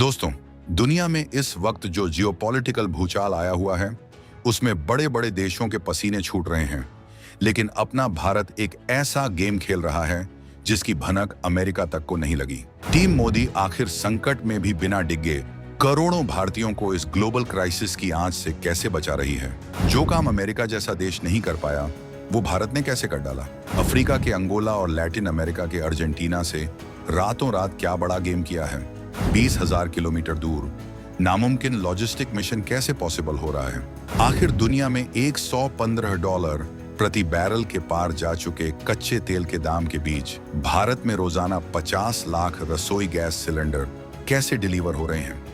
दोस्तों, दुनिया में इस वक्त जो जियोपॉलिटिकल भूचाल आया हुआ है, उसमें बड़े बड़े देशों के पसीने छूट रहे हैं। लेकिन अपना भारत एक ऐसा गेम खेल रहा है जिसकी भनक अमेरिका तक को नहीं लगी। टीम मोदी आखिर संकट में भी बिना डिगे करोड़ों भारतीयों को इस ग्लोबल क्राइसिस की आंच से कैसे बचा रही है। जो काम अमेरिका जैसा देश नहीं कर पाया, वो भारत ने कैसे कर डाला। अफ्रीका के अंगोला और लैटिन अमेरिका के अर्जेंटीना से रातों रात क्या बड़ा गेम किया है। 20,000 किलोमीटर दूर नामुमकिन लॉजिस्टिक मिशन कैसे पॉसिबल हो रहा है। आखिर दुनिया में $115 प्रति बैरल के पार जा चुके कच्चे तेल के दाम के बीच भारत में रोजाना 50 लाख रसोई गैस सिलेंडर कैसे डिलीवर हो रहे हैं।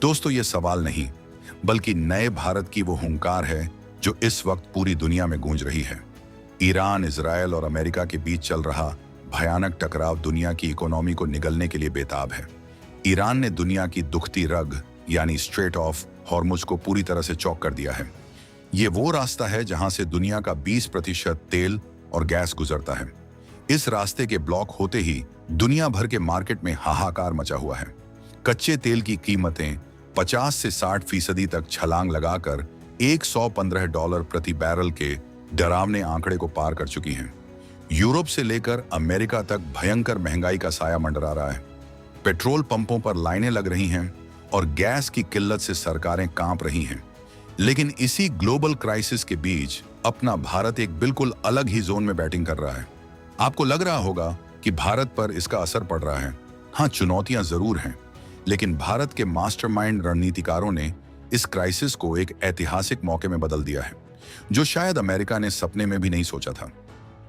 दोस्तों, ये सवाल नहीं बल्कि नए भारत की वो हुंकार है जो इस वक्त पूरी दुनिया में गूंज रही है। ईरान, इजराइल और अमेरिका के बीच चल रहा भयानक टकराव दुनिया की इकोनॉमी को निगलने के लिए बेताब है। ईरान ने दुनिया की दुखती रग यानी स्ट्रेट ऑफ हॉर्मुज को पूरी तरह से चौक कर दिया है। ये वो रास्ता है जहां से दुनिया का 20% तेल और गैस गुजरता है। इस रास्ते के ब्लॉक होते ही दुनिया भर के मार्केट में हाहाकार मचा हुआ है। कच्चे तेल की कीमतें 50 से 60% तक छलांग लगाकर $115 प्रति बैरल के डरावने आंकड़े को पार कर चुकी हैं। यूरोप से लेकर अमेरिका तक भयंकर महंगाई का साया मंडरा रहा है। पेट्रोल पंपों पर लाइनें लग रही हैं और गैस की किल्लत से सरकारें कांप रही हैं। लेकिन इसी ग्लोबल क्राइसिस के बीच अपना भारत एक बिल्कुल अलग ही जोन में बैटिंग कर रहा है। आपको लग रहा होगा कि भारत पर इसका असर पड़ रहा है। हाँ, चुनौतियां जरूर हैं, लेकिन भारत के मास्टरमाइंड रणनीतिकारों ने इस क्राइसिस को एक ऐतिहासिक मौके में बदल दिया है, जो शायद अमेरिका ने सपने में भी नहीं सोचा था।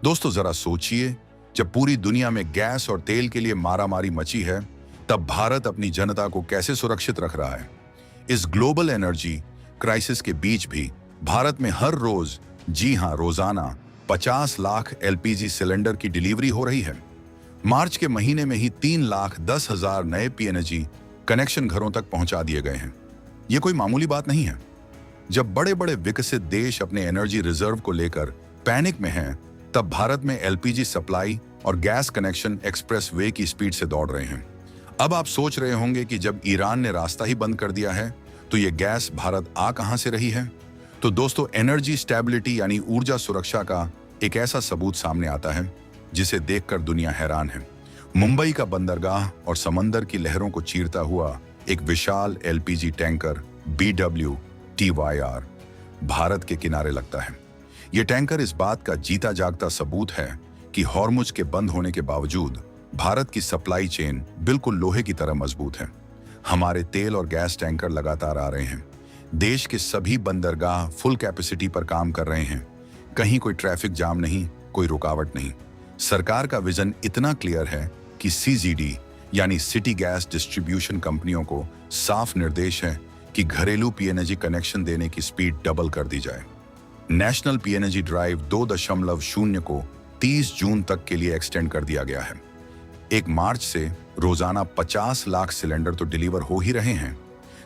दोस्तों, जरा सोचिए, जब पूरी दुनिया में गैस और तेल के लिए मारामारी मची है, तब भारत अपनी जनता को कैसे सुरक्षित रख रहा है। इस ग्लोबल एनर्जी क्राइसिस के बीच भी भारत में हर रोज, जी हां, रोजाना 50 लाख LPG सिलेंडर की डिलीवरी हो रही है। मार्च के महीने में ही 3,10,000 नए PNG कनेक्शन घरों तक पहुंचा दिए गए हैं। ये कोई मामूली बात नहीं है। जब बड़े बड़े विकसित देश अपने एनर्जी रिजर्व को लेकर पैनिक में हैं, तब भारत में LPG सप्लाई और गैस कनेक्शन एक्सप्रेस वे की स्पीड से दौड़ रहे हैं। अब आप सोच रहे होंगे कि जब ईरान ने रास्ता ही बंद कर दिया है, तो ये गैस भारत आ कहां से रही है। तो दोस्तों, एनर्जी स्टेबिलिटी यानी ऊर्जा सुरक्षा का एक ऐसा सबूत सामने आता है जिसे देखकर दुनिया हैरान है। मुंबई का बंदरगाह और समंदर की लहरों को चीरता हुआ एक विशाल LPG टैंकर BWTYR भारत के किनारे लगता है। ये टैंकर इस बात का जीता जागता सबूत है कि हॉर्मुज के बंद होने के बावजूद भारत की सप्लाई चेन बिल्कुल लोहे की तरह मजबूत है। हमारे तेल और गैस टैंकर लगातार आ रहे हैं। देश के सभी बंदरगाह फुल कैपेसिटी पर काम कर रहे हैं। कहीं कोई ट्रैफिक जाम नहीं, कोई रुकावट नहीं। सरकार का विजन इतना क्लियर है कि CGD यानी सिटी गैस डिस्ट्रीब्यूशन कंपनियों को साफ निर्देश है कि घरेलू PNG कनेक्शन देने की स्पीड डबल कर दी जाए। नेशनल PNG ड्राइव 2.0 को 30 जून तक के लिए एक्सटेंड कर दिया गया है। 1 मार्च से रोजाना 50 लाख सिलेंडर तो डिलीवर हो ही रहे हैं।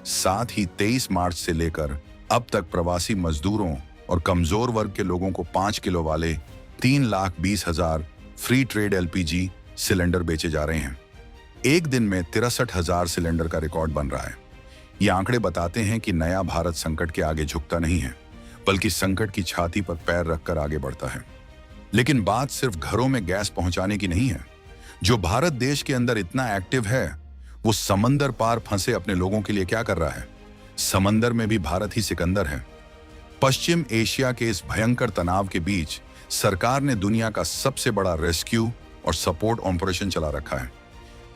साथ ही 23 मार्च से लेकर अब तक प्रवासी मजदूरों और कमजोर वर्ग के लोगों को 5 किलो वाले 3,20,000 फ्री ट्रेड LPG सिलेंडर बेचे जा रहे हैं। एक दिन में 63,000 सिलेंडर का रिकॉर्ड बन रहा है। ये आंकड़े बताते हैं कि नया भारत संकट के आगे झुकता नहीं है, बल्कि संकट की छाती पर पैर रखकर आगे बढ़ता है। लेकिन बात सिर्फ घरों में गैस पहुंचाने की नहीं है। जो भारत देश के अंदर इतना एक्टिव है, वो समंदर पार फंसे अपने लोगों के लिए क्या कर रहा है। समंदर में भी भारत ही सिकंदर है। पश्चिम एशिया के इस भयंकर तनाव के बीच सरकार ने दुनिया का सबसे बड़ा रेस्क्यू और सपोर्ट ऑपरेशन चला रखा है।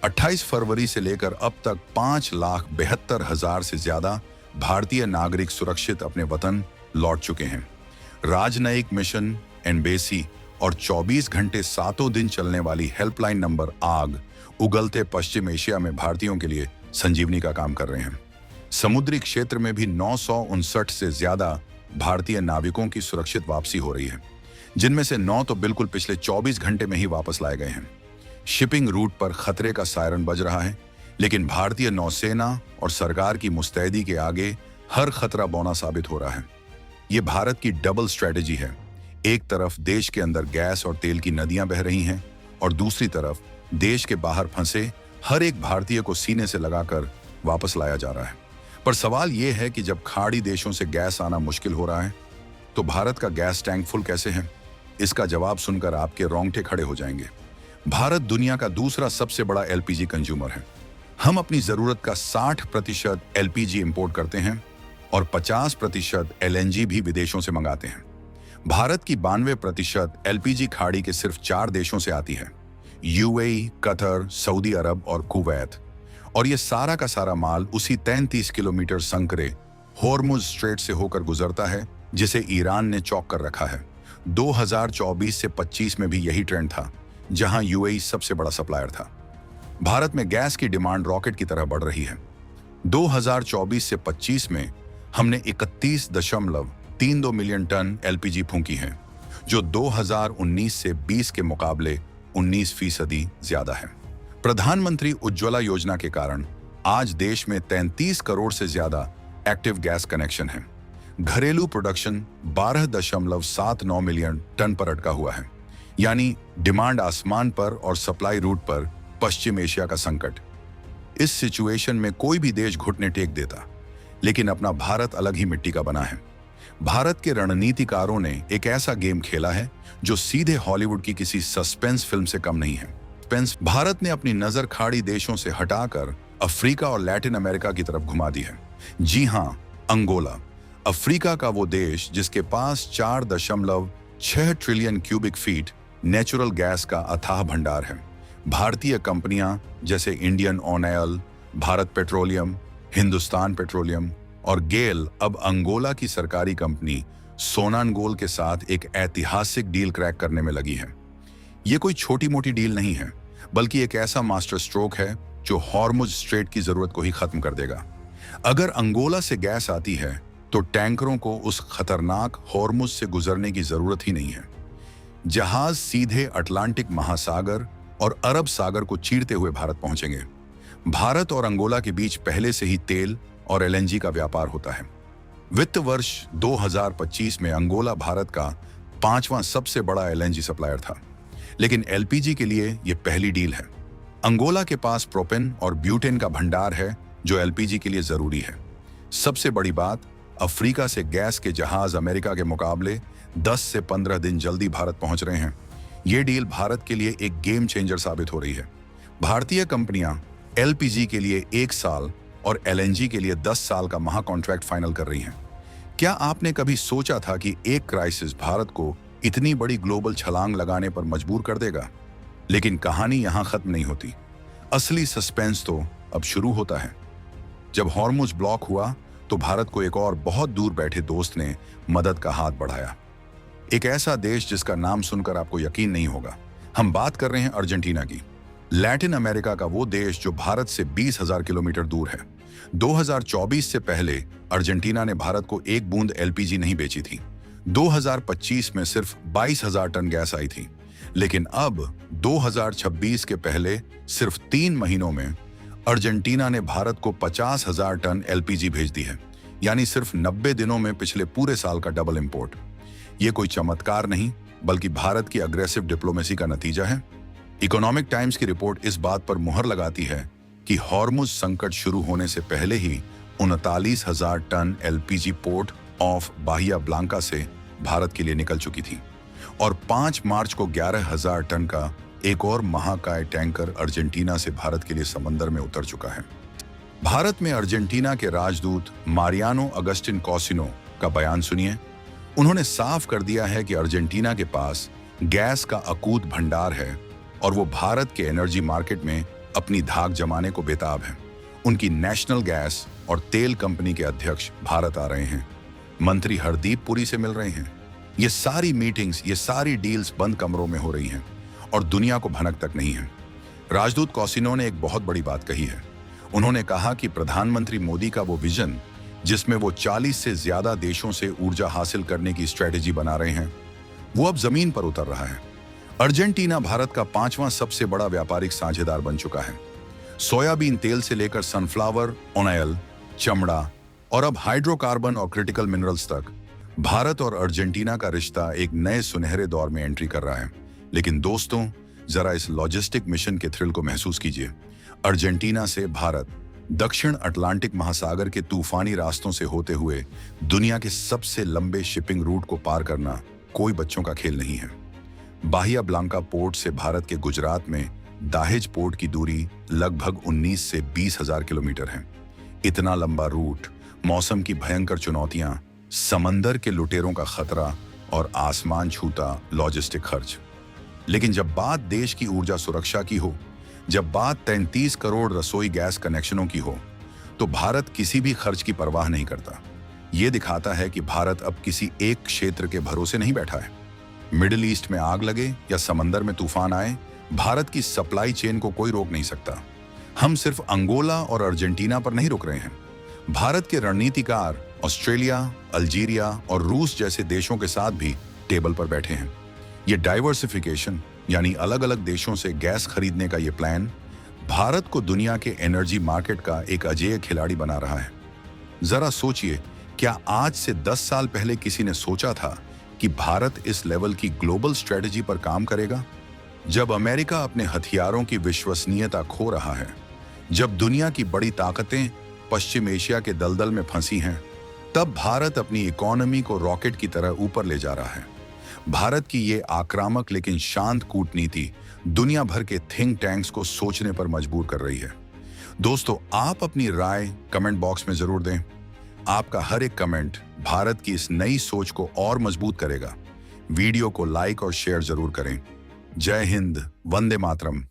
28 फरवरी से लेकर अब तक 5,72,000 से ज्यादा भारतीय नागरिक सुरक्षित अपने वतन लौट चुके हैं। राजनयिक मिशन, एम्बेसी और 24 घंटे 7 दिन चलने वाली हेल्पलाइन नंबर आग उगलते पश्चिम एशिया में भारतीयों के लिए संजीवनी का काम कर रहे हैं। समुद्री क्षेत्र में भी 959 से ज्यादा भारतीय नाविकों की सुरक्षित वापसी हो रही है, जिनमें से 9 तो बिल्कुल पिछले 24 घंटे में ही वापस लाए गए हैं। शिपिंग रूट पर खतरे का सायरन बज रहा है, लेकिन भारतीय नौसेना और सरकार की मुस्तैदी के आगे हर खतरा बौना साबित हो रहा है। ये भारत की डबल स्ट्रेटेजी है। एक तरफ देश के अंदर गैस और तेल की नदियां बह रही हैं और दूसरी तरफ देश के बाहर फंसे हर एक भारतीय को सीने से लगाकर वापस लाया जा रहा है। पर सवाल यह है कि जब खाड़ी देशों से गैस आना मुश्किल हो रहा है तो भारत का गैस टैंक फुल कैसे है? इसका जवाब सुनकर आपके रोंगटे खड़े हो जाएंगे। भारत दुनिया का दूसरा सबसे बड़ा एलपीजी कंज्यूमर है। हम अपनी जरूरत का 60% एलपीजी इंपोर्ट करते हैं और 50% एलएनजी भी विदेशों से मंगाते हैं। भारत की 92% एलपीजी खाड़ी के सिर्फ 4 देशों से आती है, यूएई, कतर, सऊदी अरब और कुवैत। और ये सारा का सारा माल उसी 33 किलोमीटर संकरे हॉर्मुज स्ट्रेट से होकर गुजरता है, जिसे ईरान ने चौक कर रखा है। 2024 से 25 में भी यही ट्रेंड था, जहां यूएई सबसे बड़ा सप्लायर था। भारत में गैस की डिमांड रॉकेट की तरह बढ़ रही है। 2024 से 25 में हमने 31.32 मिलियन टन एलपीजी फूंकी है, जो 2019 से 20 के मुकाबले 19% ज्यादा है। प्रधानमंत्री उज्ज्वला योजना के कारण आज देश में 33 करोड़ से ज्यादा एक्टिव गैस कनेक्शन है। घरेलू प्रोडक्शन 12.79 मिलियन टन पर अटका हुआ है, यानी डिमांड आसमान पर और सप्लाई रूट पर पश्चिम एशिया का संकट। इस सिचुएशन में कोई भी देश घुटने टेक देता, लेकिन अपना भारत अलग ही मिट्टी का बना है। भारत के रणनीतिकारों ने एक ऐसा गेम खेला है जो सीधे हॉलीवुड की किसी सस्पेंस फिल्म से कम नहीं है। भारत ने अपनी नजर खाड़ी देशों से हटाकर अफ्रीका और लैटिन अमेरिका की तरफ घुमा दी है। जी हां, अंगोला, अफ्रीका का वो देश जिसके पास 4.6 trillion cubic feet natural gas का अथाह भंडार है। भारतीय कंपनियां जैसे Indian oil, Bharat petroleum, Hindustan petroleum और गेल अब अंगोला की सरकारी कंपनी सोनानगोल के साथ एक ऐतिहासिक डील क्रैक करने में लगी है। ये कोई छोटी मोटी डील नहीं है, बल्कि एक ऐसा मास्टर स्ट्रोक है जो हॉर्मुज स्ट्रेट की जरूरत को ही खत्म कर देगा। अगर अंगोला से गैस आती है तो टैंकरों को उस खतरनाक हॉर्मुज से गुजरने की जरूरत ही नहीं है। जहाज सीधे अटलांटिक महासागर और अरब सागर को चीरते हुए भारत पहुंचेंगे। भारत और अंगोला के बीच पहले से ही तेल और एलएनजी का व्यापार होता है। वित्त वर्ष 2025 में अंगोला भारत का 5वां सबसे बड़ा एलएनजी सप्लायर था, लेकिन एलपीजी के लिए यह पहली डील है। अंगोला के पास प्रोपेन और ब्यूटेन का भंडार है जो एलपीजी के लिए जरूरी है। सबसे बड़ी बात, अफ्रीका से गैस के जहाज अमेरिका के मुकाबले 10 से 15 दिन जल्दी भारत पहुंच रहे हैं। ये डील भारत के लिए एक गेम चेंजर साबित हो रही है। भारतीय कंपनियां एलपीजी के लिए 1 साल और एलएनजी के लिए 10 साल का महा कॉन्ट्रैक्ट फाइनल कर रही हैं। क्या आपने कभी सोचा था कि एक क्राइसिस भारत को इतनी बड़ी ग्लोबल छलांग लगाने पर मजबूर कर देगा? लेकिन कहानी यहां खत्म नहीं होती। असली सस्पेंस तो अब शुरू होता है। जब हॉर्मुज ब्लॉक हुआ तो भारत को एक और बहुत दूर बैठे दोस्त ने मदद का हाथ बढ़ाया। एक ऐसा देश जिसका नाम सुनकर आपको यकीन नहीं होगा। हम बात कर रहे हैं अर्जेंटीना की। लैटिन अमेरिका का वो देश जो भारत से 20,000 किलोमीटर दूर है। 2024 से पहले अर्जेंटीना ने भारत को एक बूंद एलपीजी नहीं बेची थी। 2025 में सिर्फ 22,000 टन गैस आई थी, लेकिन अब 2026 के पहले सिर्फ 3 महीनों में अर्जेंटीना ने भारत को 50,000 टन एलपीजी भेज दी है, यानी सिर्फ 90 दिनों में पिछले पूरे साल का डबल इंपोर्ट। ये कोई चमत्कार नहीं, बल्कि भारत की अग्रेसिव डिप्लोमेसी का नतीजा है। इकोनॉमिक टाइम्स की रिपोर्ट इस बात पर मुहर लगाती है कि हॉर्मुज संकट शुरू होने से पहले ही 39,000 ton LPG port of Bahia Blanca से भारत के लिए निकल चुकी थी और 5 मार्च को 11,000 टन का एक और महाकाय टैंकर अर्जेंटीना से भारत के लिए समंदर में उतर चुका है। भारत में अर्जेंटीना के राजदूत मारियानो अगस्टिन कॉसिनो का बयान सुनिए। उन्होंने साफ कर दिया है कि अर्जेंटीना के पास गैस का अकूत भंडार है और वो भारत के एनर्जी मार्केट में अपनी धाक जमाने को बेताब है। उनकी नेशनल गैस और तेल कंपनी के अध्यक्ष भारत आ रहे हैं। मंत्री हरदीप पुरी से मिल रहे हैं। ये सारी मीटिंग्स, ये सारी डील्स बंद कमरों में हो रही हैं और दुनिया को भनक तक नहीं है। राजदूत कॉसिनो ने एक बहुत बड़ी बात कही है। उन्होंने कहा कि प्रधानमंत्री मोदी का वो विजन जिसमें वो 40 से ज्यादा देशों से ऊर्जा हासिल करने की स्ट्रेटेजी बना रहे हैं, वो अब जमीन पर उतर रहा है। अर्जेंटीना भारत का 5वां सबसे बड़ा व्यापारिक साझेदार बन चुका है। सोयाबीन तेल से लेकर सनफ्लावर ऑयल, चमड़ा और अब हाइड्रोकार्बन और क्रिटिकल मिनरल्स तक भारत और अर्जेंटीना का रिश्ता एक नए सुनहरे दौर में एंट्री कर रहा है। लेकिन दोस्तों, जरा इस लॉजिस्टिक मिशन के थ्रिल को महसूस कीजिए। अर्जेंटीना से भारत दक्षिण अटलांटिक महासागर के तूफानी रास्तों से होते हुए दुनिया के सबसे लंबे शिपिंग रूट को पार करना कोई बच्चों का खेल नहीं है। बाहिया ब्लांका पोर्ट से भारत के गुजरात में दाहेज पोर्ट की दूरी लगभग 19 से 20,000 किलोमीटर है। इतना लंबा रूट, मौसम की भयंकर चुनौतियां, समंदर के लुटेरों का खतरा और आसमान छूता लॉजिस्टिक खर्च। लेकिन जब बात देश की ऊर्जा सुरक्षा की हो, जब बात 33 करोड़ रसोई गैस कनेक्शनों की हो, तो भारत किसी भी खर्च की परवाह नहीं करता। ये दिखाता है कि भारत अब किसी एक क्षेत्र के भरोसे नहीं बैठा है। मिडिल ईस्ट में आग लगे या समंदर में तूफान आए, भारत की सप्लाई चेन को कोई रोक नहीं सकता। हम सिर्फ अंगोला और अर्जेंटीना पर नहीं रुक रहे हैं। भारत के रणनीतिकार ऑस्ट्रेलिया, अल्जीरिया और रूस जैसे देशों के साथ भी टेबल पर बैठे हैं। ये डाइवर्सिफिकेशन यानी अलग अलग देशों से गैस खरीदने का ये प्लान भारत को दुनिया के एनर्जी मार्केट का एक अजेय खिलाड़ी बना रहा है। जरा सोचिए, क्या आज से 10 साल पहले किसी ने सोचा था कि भारत इस लेवल की ग्लोबल स्ट्रेटजी पर काम करेगा? जब अमेरिका अपने हथियारों की विश्वसनीयता खो रहा है, जब दुनिया की बड़ी ताकतें पश्चिम एशिया के दलदल में फंसी हैं, तब भारत अपनी इकोनॉमी को रॉकेट की तरह ऊपर ले जा रहा है। भारत की ये आक्रामक लेकिन शांत कूटनीति दुनिया भर के थिंक टैंक्स को सोचने पर मजबूर कर रही है। दोस्तों, आप अपनी राय कमेंट बॉक्स में जरूर दें। आपका हर एक कमेंट भारत की इस नई सोच को और मजबूत करेगा। वीडियो को लाइक और शेयर जरूर करें। जय हिंद, वंदे मातरम।